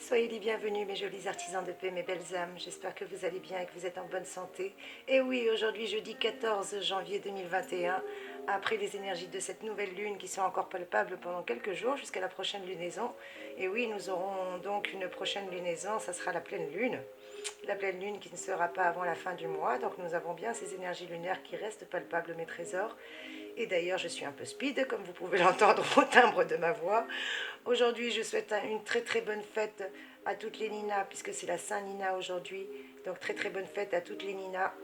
Soyez les bienvenus, mes jolis artisans de paix, mes belles âmes. J'espère que vous allez bien et que vous êtes en bonne santé. Et oui, aujourd'hui, jeudi 14 janvier 2021, après les énergies de cette nouvelle lune qui sont encore palpables pendant quelques jours jusqu'à la prochaine lunaison. Et oui, nous aurons donc une prochaine lunaison, ça sera la pleine lune. La pleine lune qui ne sera pas avant la fin du mois. Donc nous avons bien ces énergies lunaires qui restent palpables, mes trésors. Et d'ailleurs, je suis un peu speed, comme vous pouvez l'entendre au timbre de ma voix. Aujourd'hui, je souhaite une très très bonne fête à toutes les Nina, puisque c'est la Saint-Nina aujourd'hui. Donc très très bonne fête à toutes les Nina.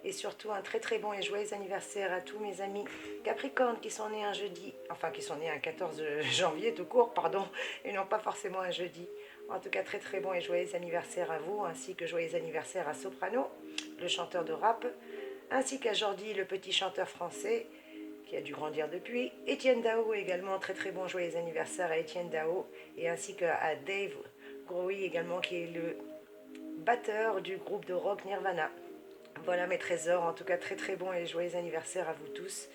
Et surtout un très très bon et joyeux anniversaire à tous mes amis Capricornes qui sont nés un jeudi, enfin qui sont nés un 14 janvier tout court, pardon, et non pas forcément un jeudi. En tout cas, très très bon et joyeux anniversaire à vous, ainsi que joyeux anniversaire à Soprano, le chanteur de rap, ainsi qu'à Jordi, le petit chanteur français, qui a dû grandir depuis. Étienne Dao également, très très bon joyeux anniversaire à Étienne Dao, et ainsi qu'à Dave Grohl également, qui est le batteur du groupe de rock Nirvana. Voilà mes trésors, en tout cas très très bon et joyeux anniversaire à vous tous.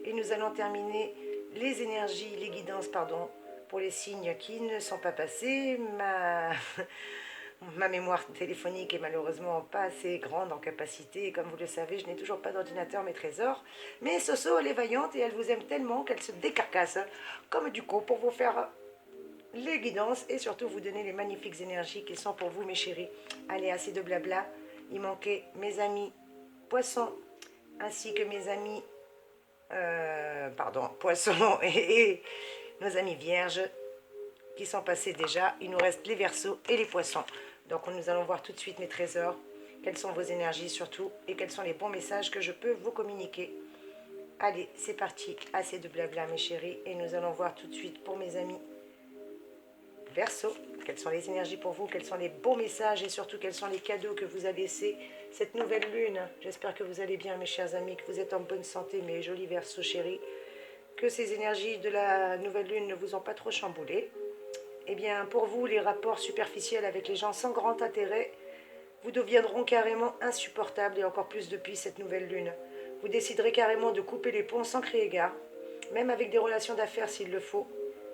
Et nous allons terminer les énergies, les guidances, pardon, pour les signes qui ne sont pas passés. Ma mémoire téléphonique est malheureusement pas assez grande en capacité. Et comme vous le savez, je n'ai toujours pas d'ordinateur, mes trésors. Mais Soso, elle est vaillante et elle vous aime tellement qu'elle se décarcasse, comme du coup, pour vous faire les guidances et surtout vous donner les magnifiques énergies qui sont pour vous, mes chéris. Allez, assez de blabla. Il manquait mes amis poissons ainsi que mes amis poissons et nos amis vierges qui sont passés déjà. Il nous reste les verseaux et les poissons. Donc nous allons voir tout de suite, mes trésors, quelles sont vos énergies surtout et quels sont les bons messages que je peux vous communiquer. Allez, c'est parti, assez de blabla, mes chéris, et nous allons voir tout de suite pour mes amis Verseau, quelles sont les énergies pour vous, quels sont les beaux messages et surtout quels sont les cadeaux que vous a laissés cette nouvelle lune. J'espère que vous allez bien, mes chers amis, que vous êtes en bonne santé, mes jolis Verseaux chéris, que ces énergies de la nouvelle lune ne vous ont pas trop chamboulé. Eh bien, pour vous, les rapports superficiels avec les gens sans grand intérêt vous deviendront carrément insupportables et encore plus depuis cette nouvelle lune. Vous déciderez carrément de couper les ponts sans crier gare, même avec des relations d'affaires s'il le faut.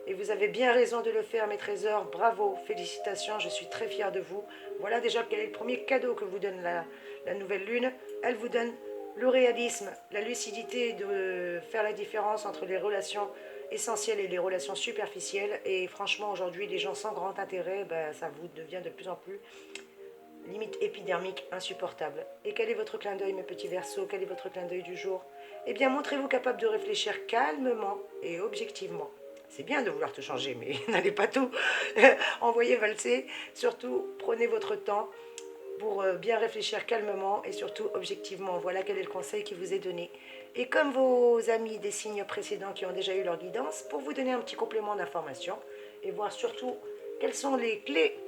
Et vous avez bien raison de le faire, mes trésors. Bravo, félicitations, je suis très fière de vous. Voilà déjà quel est le premier cadeau que vous donne la nouvelle lune. Elle vous donne le réalisme, la lucidité de faire la différence entre les relations essentielles et les relations superficielles. Et franchement, aujourd'hui, les gens sans grand intérêt, ça vous devient de plus en plus limite épidermique, insupportable. Et quel est votre clin d'œil, mes petits Verseaux? Quel est votre clin d'œil du jour? Eh bien, montrez-vous capable de réfléchir calmement et objectivement. C'est bien de vouloir tout changer, mais n'allez pas tout envoyer valser. Surtout, prenez votre temps pour bien réfléchir calmement et surtout objectivement. Voilà quel est le conseil qui vous est donné. Et comme vos amis des signes précédents qui ont déjà eu leur guidance, pour vous donner un petit complément d'information et voir surtout quelles sont les clés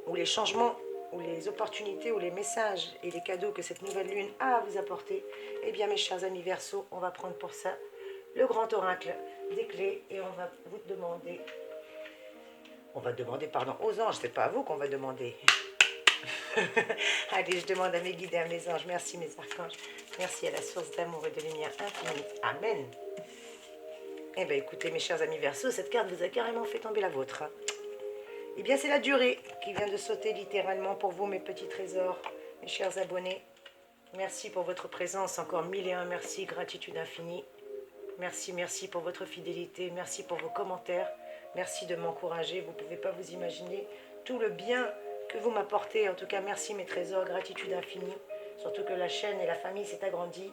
ou les changements ou les opportunités ou les messages et les cadeaux que cette nouvelle lune a à vous apporter, eh bien mes chers amis Verseaux, on va prendre pour ça le grand oracle des clés et on va demander pardon aux anges, c'est pas à vous qu'on va demander. Allez, je demande à mes guides et à mes anges, merci mes archanges, merci à la source d'amour et de lumière infinie. Amen. Eh bien écoutez mes chers amis Verseaux, cette carte vous a carrément fait tomber la vôtre. Eh bien, c'est la durée qui vient de sauter littéralement pour vous, mes petits trésors, mes chers abonnés. Merci pour votre présence, encore 1001 merci, gratitude infinie. Merci, merci pour votre fidélité, merci pour vos commentaires, merci de m'encourager. Vous ne pouvez pas vous imaginer tout le bien que vous m'apportez. En tout cas, merci mes trésors, gratitude infinie. Surtout que la chaîne et la famille s'est agrandie.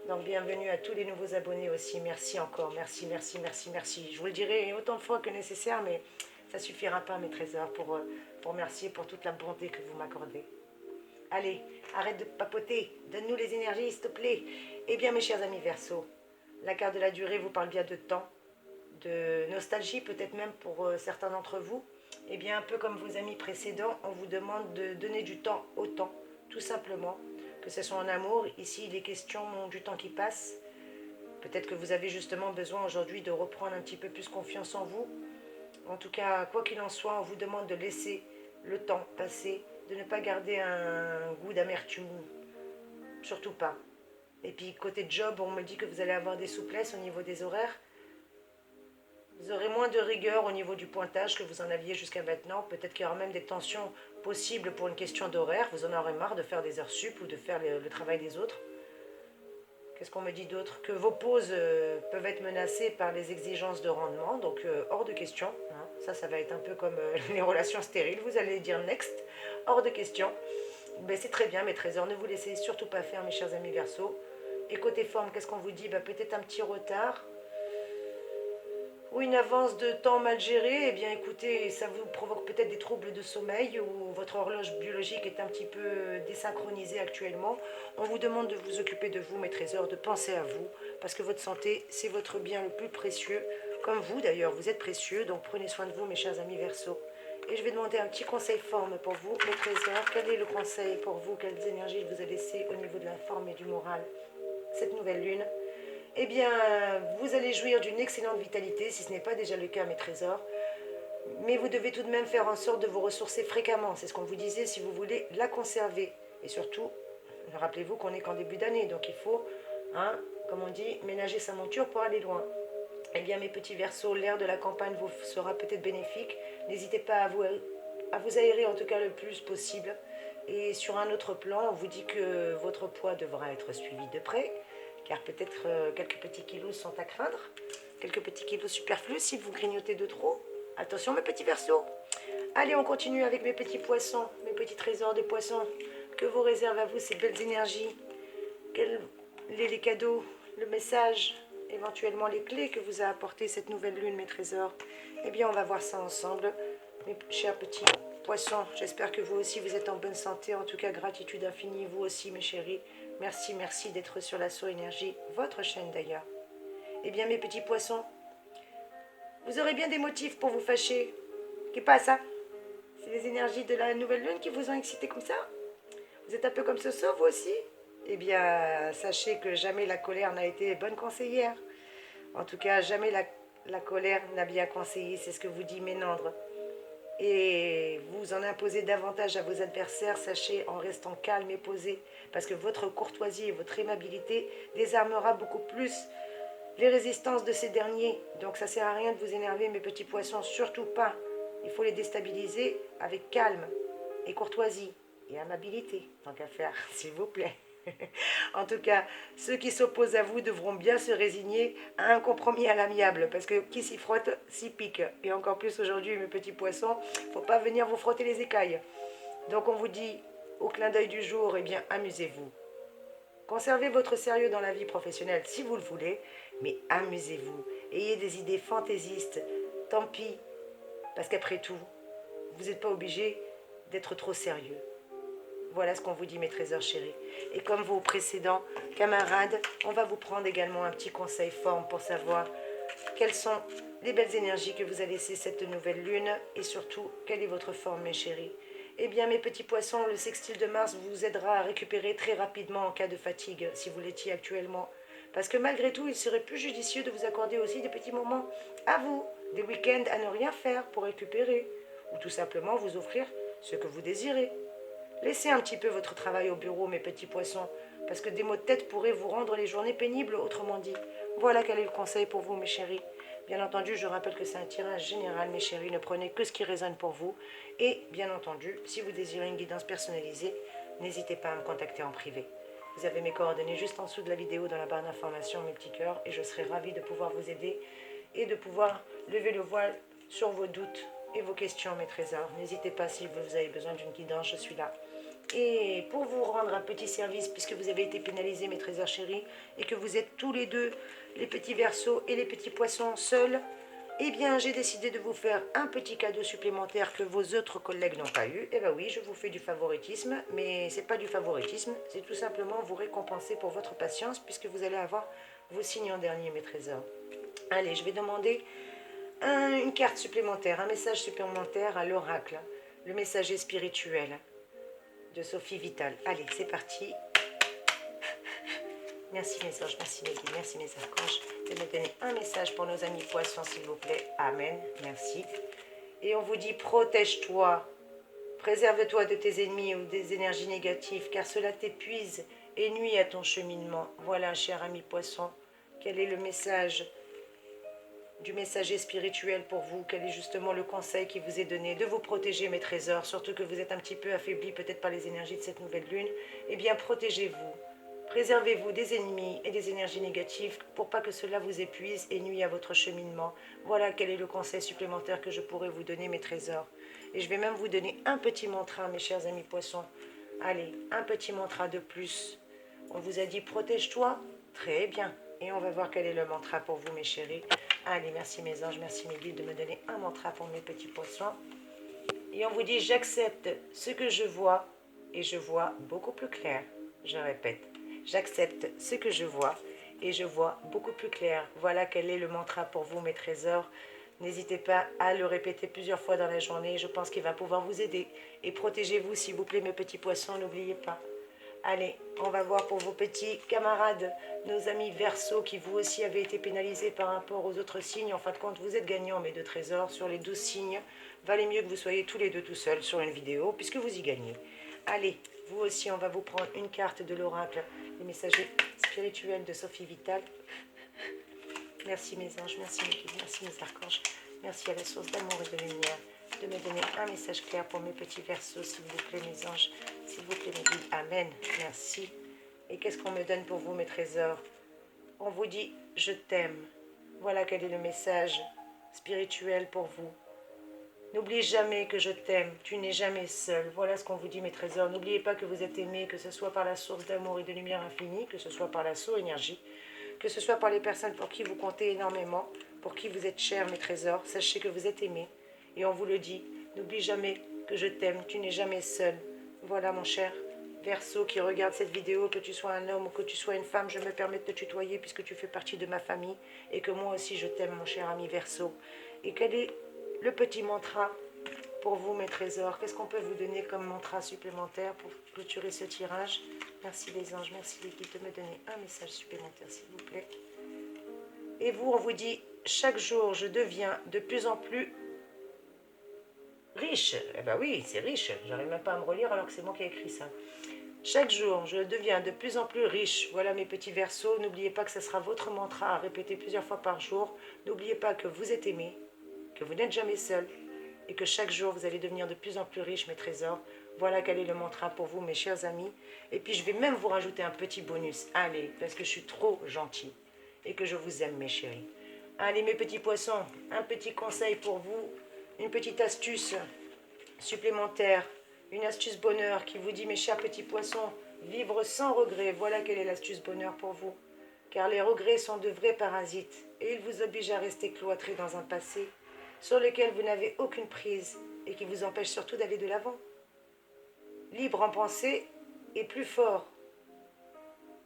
Donc bienvenue à tous les nouveaux abonnés aussi. Merci encore, merci, merci, merci, merci. Je vous le dirai autant de fois que nécessaire, mais ça suffira pas, mes trésors, pour remercier pour toute la bonté que vous m'accordez. Allez, arrête de papoter, donne-nous les énergies, s'il te plaît. Eh bien, mes chers amis Verseaux, la carte de la durée vous parle bien de temps, de nostalgie, peut-être même pour certains d'entre vous. Eh bien, un peu comme vos amis précédents, on vous demande de donner du temps au temps, tout simplement. Que ce soit en amour, ici, il est question du temps qui passe. Peut-être que vous avez justement besoin aujourd'hui de reprendre un petit peu plus confiance en vous. En tout cas, quoi qu'il en soit, on vous demande de laisser le temps passer, de ne pas garder un goût d'amertume, surtout pas. Et puis côté job, on me dit que vous allez avoir des souplesses au niveau des horaires. Vous aurez moins de rigueur au niveau du pointage que vous en aviez jusqu'à maintenant. Peut-être qu'il y aura même des tensions possibles pour une question d'horaire. Vous en aurez marre de faire des heures sup ou de faire le travail des autres. Qu'est-ce qu'on me dit d'autre? Que vos pauses peuvent être menacées par les exigences de rendement, donc hors de question. Hein. Ça va être un peu comme les relations stériles. Vous allez dire next, hors de question. Ben, c'est très bien mes trésors, ne vous laissez surtout pas faire mes chers amis Verseau. Et côté forme, qu'est-ce qu'on vous dit? Ben, peut-être un petit retard ou une avance de temps mal gérée. Eh bien écoutez, ça vous provoque peut-être des troubles de sommeil ou votre horloge biologique est un petit peu désynchronisée actuellement. On vous demande de vous occuper de vous mes trésors, de penser à vous, parce que votre santé c'est votre bien le plus précieux, comme vous d'ailleurs, vous êtes précieux, donc prenez soin de vous mes chers amis Verseau. Et je vais demander un petit conseil forme pour vous, mes trésors. Quel est le conseil pour vous? Quelles énergies il vous a laissé au niveau de la forme et du moral cette nouvelle lune? Eh bien, vous allez jouir d'une excellente vitalité, si ce n'est pas déjà le cas, mes trésors. Mais vous devez tout de même faire en sorte de vous ressourcer fréquemment. C'est ce qu'on vous disait, si vous voulez la conserver. Et surtout, rappelez-vous qu'on n'est qu'en début d'année, donc il faut, hein, comme on dit, ménager sa monture pour aller loin. Eh bien, mes petits Verseaux, l'air de la campagne vous sera peut-être bénéfique. N'hésitez pas à vous aérer en tout cas le plus possible. Et sur un autre plan, on vous dit que votre poids devra être suivi de près, car peut-être quelques petits kilos sont à craindre, quelques petits kilos superflus si vous grignotez de trop. Attention mes petits Verseaux. Allez, on continue avec mes petits poissons, mes petits trésors des poissons. Que vous réserve à vous ces belles énergies? Quels les cadeaux, le message, éventuellement les clés que vous a apporté cette nouvelle lune, mes trésors? Eh bien, on va voir ça ensemble, mes chers petits poissons. J'espère que vous aussi, vous êtes en bonne santé. En tout cas, gratitude infinie, vous aussi, mes chéris. Merci, merci d'être sur l'Assaut Énergie, votre chaîne d'ailleurs. Eh bien, mes petits poissons, vous aurez bien des motifs pour vous fâcher. Qu'est-ce pas ça? C'est les énergies de la nouvelle lune qui vous ont excité comme ça? Vous êtes un peu comme ce vous aussi? Eh bien, sachez que jamais la colère n'a été bonne conseillère. En tout cas, jamais la colère n'a bien conseillé, c'est ce que vous dit Ménandre. Et vous en imposez davantage à vos adversaires, sachez, en restant calme et posé, parce que votre courtoisie et votre aimabilité désarmera beaucoup plus les résistances de ces derniers. Donc ça sert à rien de vous énerver, mes petits poissons, surtout pas. Il faut les déstabiliser avec calme et courtoisie et amabilité, tant qu'à faire, s'il vous plaît. En tout cas, ceux qui s'opposent à vous devront bien se résigner à un compromis à l'amiable, parce que qui s'y frotte, s'y pique. Et encore plus aujourd'hui, mes petits poissons, il ne faut pas venir vous frotter les écailles. Donc on vous dit, au clin d'œil du jour, eh bien, amusez-vous. Conservez votre sérieux dans la vie professionnelle si vous le voulez, mais amusez-vous. Ayez des idées fantaisistes. Tant pis, parce qu'après tout, vous n'êtes pas obligé d'être trop sérieux. Voilà ce qu'on vous dit, mes trésors chéris. Et comme vos précédents camarades, on va vous prendre également un petit conseil forme pour savoir quelles sont les belles énergies que vous a laissées cette nouvelle lune et surtout, quelle est votre forme, mes chéris. Eh bien, mes petits poissons, le sextile de Mars vous aidera à récupérer très rapidement en cas de fatigue, si vous l'étiez actuellement. Parce que malgré tout, il serait plus judicieux de vous accorder aussi des petits moments à vous, des week-ends à ne rien faire pour récupérer, ou tout simplement vous offrir ce que vous désirez. Laissez un petit peu votre travail au bureau, mes petits poissons, parce que des maux de tête pourraient vous rendre les journées pénibles, autrement dit. Voilà quel est le conseil pour vous, mes chéris. Bien entendu, je rappelle que c'est un tirage général, mes chéris, ne prenez que ce qui résonne pour vous. Et bien entendu, si vous désirez une guidance personnalisée, n'hésitez pas à me contacter en privé. Vous avez mes coordonnées juste en dessous de la vidéo dans la barre d'information, mes petits cœurs, et je serai ravie de pouvoir vous aider et de pouvoir lever le voile sur vos doutes et vos questions, mes trésors. N'hésitez pas si vous avez besoin d'une guidance, je suis là. Et pour vous rendre un petit service, puisque vous avez été pénalisés, mes trésors chéris, et que vous êtes tous les deux, les petits Verseaux et les petits poissons, seuls, eh bien, j'ai décidé de vous faire un petit cadeau supplémentaire que vos autres collègues n'ont pas eu. Eh bien oui, je vous fais du favoritisme, mais c'est pas du favoritisme, c'est tout simplement vous récompenser pour votre patience, puisque vous allez avoir vos signes en dernier, mes trésors. Allez, je vais demander une carte supplémentaire, un message supplémentaire à l'oracle, le messager spirituel de Sophie Vital. Allez, c'est parti. Merci mes anges, merci mes guides, merci mes archanges de me donner un message pour nos amis poissons, s'il vous plaît. Amen, merci. Et on vous dit, protège-toi, préserve-toi de tes ennemis ou des énergies négatives, car cela t'épuise et nuit à ton cheminement. Voilà, cher ami poisson, quel est le message du messager spirituel pour vous, quel est justement le conseil qui vous est donné, de vous protéger mes trésors, surtout que vous êtes un petit peu affaiblis peut-être par les énergies de cette nouvelle lune, eh bien protégez-vous, préservez-vous des ennemis et des énergies négatives pour pas que cela vous épuise et nuit à votre cheminement. Voilà quel est le conseil supplémentaire que je pourrais vous donner mes trésors. Et je vais même vous donner un petit mantra mes chers amis poissons. Allez, un petit mantra de plus. On vous a dit protège-toi, très bien. Et on va voir quel est le mantra pour vous mes chéris. Allez, merci mes anges, merci mes guides de me donner un mantra pour mes petits poissons. Et on vous dit, j'accepte ce que je vois et je vois beaucoup plus clair. Je répète, j'accepte ce que je vois et je vois beaucoup plus clair. Voilà quel est le mantra pour vous mes trésors. N'hésitez pas à le répéter plusieurs fois dans la journée. Je pense qu'il va pouvoir vous aider. Et protégez-vous s'il vous plaît mes petits poissons, n'oubliez pas. Allez, on va voir pour vos petits camarades, nos amis Verseaux, qui vous aussi avez été pénalisés par rapport aux autres signes. En fin de compte, vous êtes gagnants, mes deux trésors, sur les 12 signes. Valait mieux que vous soyez tous les deux tout seuls sur une vidéo, puisque vous y gagnez. Allez, vous aussi, on va vous prendre une carte de l'oracle, les messagers spirituels de Sophie Vital. Merci mes anges, merci mes guides, merci mes archanges. Merci à la source d'amour et de lumière de me donner un message clair pour mes petits Verseaux, s'il vous plaît mes anges, s'il vous plaît mes guides. Amen, merci. Et qu'est-ce qu'on me donne pour vous mes trésors? On vous dit je t'aime. Voilà quel est le message spirituel pour vous. N'oublie jamais que je t'aime, tu n'es jamais seul. Voilà ce qu'on vous dit mes trésors. N'oubliez pas que vous êtes aimés, que ce soit par la source d'amour et de lumière infinie, que ce soit par la source énergie, que ce soit par les personnes pour qui vous comptez énormément, pour qui vous êtes chers mes trésors. Sachez que vous êtes aimés. Et on vous le dit, n'oublie jamais que je t'aime, tu n'es jamais seul. Voilà mon cher Verseau qui regarde cette vidéo, que tu sois un homme ou que tu sois une femme, je me permets de te tutoyer puisque tu fais partie de ma famille et que moi aussi je t'aime mon cher ami Verseau. Et quel est le petit mantra pour vous mes trésors? Qu'est-ce qu'on peut vous donner comme mantra supplémentaire pour clôturer ce tirage? Merci les anges, merci les guides de me donner un message supplémentaire s'il vous plaît. Et vous, on vous dit, chaque jour je deviens de plus en plus riche. Eh ben oui, c'est riche. J'arrive même pas à me relire alors que c'est moi qui ai écrit ça. Chaque jour, je deviens de plus en plus riche. Voilà mes petits Verseaux. N'oubliez pas que ce sera votre mantra à répéter plusieurs fois par jour. N'oubliez pas que vous êtes aimé, que vous n'êtes jamais seul et que chaque jour, vous allez devenir de plus en plus riche, mes trésors. Voilà quel est le mantra pour vous, mes chers amis. Et puis, je vais même vous rajouter un petit bonus. Allez, parce que je suis trop gentil et que je vous aime, mes chéris. Allez, mes petits poissons, un petit conseil pour vous. Une petite astuce supplémentaire, une astuce bonheur qui vous dit, mes chers petits poissons, vivre sans regret, voilà quelle est l'astuce bonheur pour vous. Car les regrets sont de vrais parasites et ils vous obligent à rester cloîtrés dans un passé sur lequel vous n'avez aucune prise et qui vous empêche surtout d'aller de l'avant. Libre en pensée et plus fort.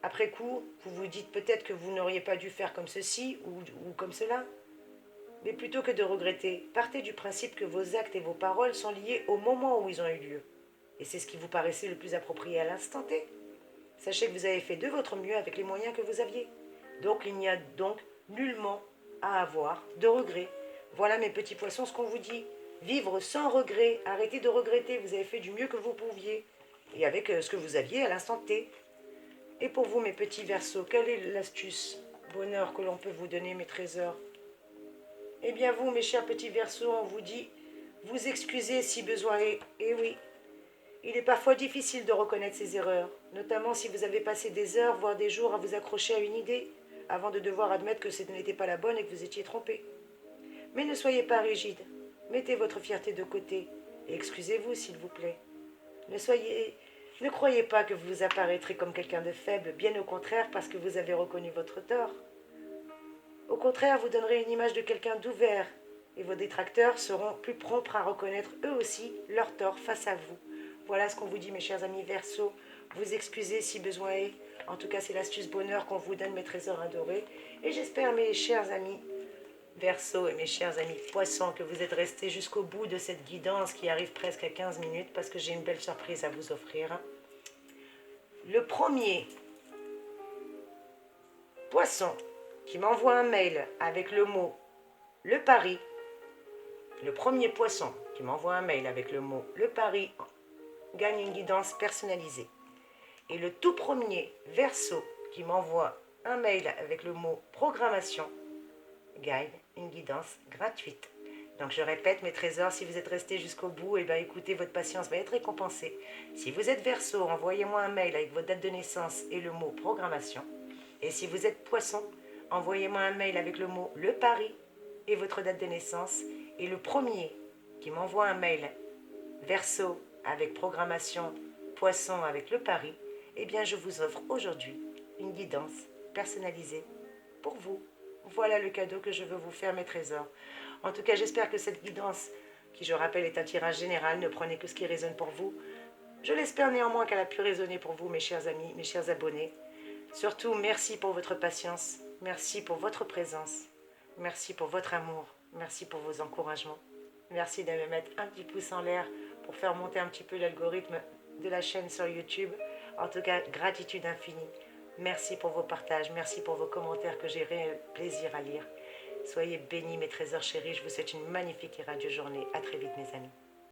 Après coup, vous vous dites peut-être que vous n'auriez pas dû faire comme ceci ou comme cela. Mais plutôt que de regretter, partez du principe que vos actes et vos paroles sont liés au moment où ils ont eu lieu. Et c'est ce qui vous paraissait le plus approprié à l'instant T. Sachez que vous avez fait de votre mieux avec les moyens que vous aviez. Donc il n'y a donc nullement à avoir de regrets. Voilà mes petits poissons ce qu'on vous dit. Vivre sans regret, arrêtez de regretter, vous avez fait du mieux que vous pouviez. Et avec ce que vous aviez à l'instant T. Et pour vous mes petits Verseaux, quelle est l'astuce bonheur que l'on peut vous donner mes trésors? Eh bien vous, mes chers petits Verseaux, on vous dit, vous excusez si besoin est. Et oui, il est parfois difficile de reconnaître ses erreurs, notamment si vous avez passé des heures, voire des jours à vous accrocher à une idée, avant de devoir admettre que ce n'était pas la bonne et que vous étiez trompé. Mais ne soyez pas rigide, mettez votre fierté de côté et excusez-vous s'il vous plaît. Ne croyez pas que vous apparaîtrez comme quelqu'un de faible, bien au contraire parce que vous avez reconnu votre tort. Au contraire, vous donnerez une image de quelqu'un d'ouvert et vos détracteurs seront plus prompts à reconnaître eux aussi leur tort face à vous. Voilà ce qu'on vous dit mes chers amis Verseaux. Vous excusez si besoin est. En tout cas, c'est l'astuce bonheur qu'on vous donne mes trésors adorés. Et j'espère mes chers amis Verseaux et mes chers amis Poissons que vous êtes restés jusqu'au bout de cette guidance qui arrive presque à 15 minutes parce que j'ai une belle surprise à vous offrir. Le premier Poisson qui m'envoie un mail avec le mot « Le pari », le premier poisson qui m'envoie un mail avec le mot « Le pari » gagne une guidance personnalisée. Et le tout premier Verseau qui m'envoie un mail avec le mot « Programmation » gagne une guidance gratuite. Donc je répète mes trésors, si vous êtes restés jusqu'au bout, et bien écoutez, votre patience va être récompensée. Si vous êtes Verseau, envoyez-moi un mail avec votre date de naissance et le mot programmation. Et si vous êtes Poisson, envoyez-moi un mail avec le mot le pari et votre date de naissance. Et le premier qui m'envoie un mail Verseau avec programmation, Poisson avec le pari, eh bien je vous offre aujourd'hui une guidance personnalisée pour vous. Voilà le cadeau que je veux vous faire, mes trésors. En tout cas, j'espère que cette guidance, qui je rappelle est un tirage général, ne prenez que ce qui résonne pour vous. Je l'espère néanmoins qu'elle a pu résonner pour vous, mes chers amis, mes chers abonnés. Surtout, merci pour votre patience, merci pour votre présence, merci pour votre amour, merci pour vos encouragements. Merci de me mettre un petit pouce en l'air pour faire monter un petit peu l'algorithme de la chaîne sur YouTube. En tout cas, gratitude infinie. Merci pour vos partages, merci pour vos commentaires que j'ai réel plaisir à lire. Soyez bénis mes trésors chéris, je vous souhaite une magnifique et radieuse journée. À très vite mes amis.